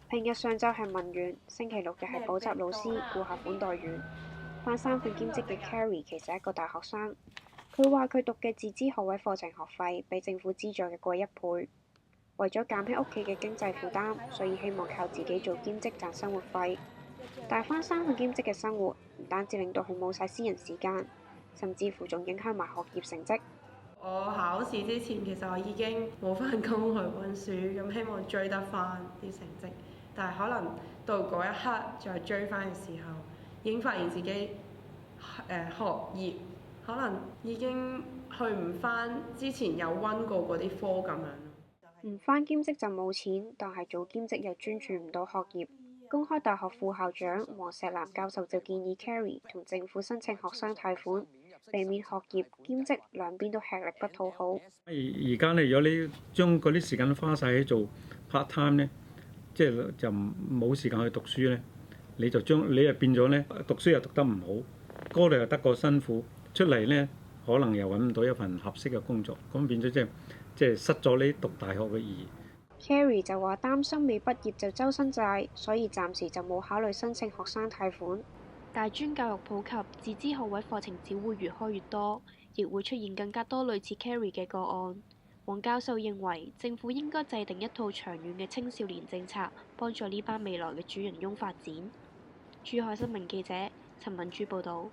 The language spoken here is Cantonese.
平日上晝係文員，星期六日係補習老師、顧客款待員。返3份兼職嘅 Carrie 其實係一個大學生。佢話佢讀嘅自資學位課程學費比政府資助嘅貴1倍。為咗減輕屋企嘅經濟負擔，所以希望靠自己做兼職賺生活費。但係返3份兼職嘅生活，唔單止令到佢冇晒私人時間，甚至乎仲影響埋學業成績。我考試之前其實我已經冇返工去溫書，咁希望追得返啲成績。但係可能到嗰一刻再追返嘅時候，已經發現自己學業可能已經去唔返之前有溫過嗰啲科咁樣。唔返兼職就冇錢，但係做兼職又專注唔到學業。公開大學副校長黃石南教授就建議 Carrie 同政府申請學生貸款，避免學業兼職兩邊都吃力不討好。而家咧，如果你將嗰啲時間花晒喺做 part time 咧，即係就冇時間去讀書咧，你就變咗咧，讀書又讀得唔好，嗰度又得個辛苦，出嚟咧可能又揾唔到一份合適嘅工作，咁變咗即係失咗你讀大學嘅意義。Carrie 就話擔心未畢業就周身債，所以暫時就冇考慮申請學生貸款。大專教育普及，自資學位課程只會越開越多，亦會出現更加多類似 Carrie 嘅個案。黃教授認為政府應該制定一套長遠嘅青少年政策，幫助呢班未來嘅主人翁發展。珠海新聞記者陳敏珠報導。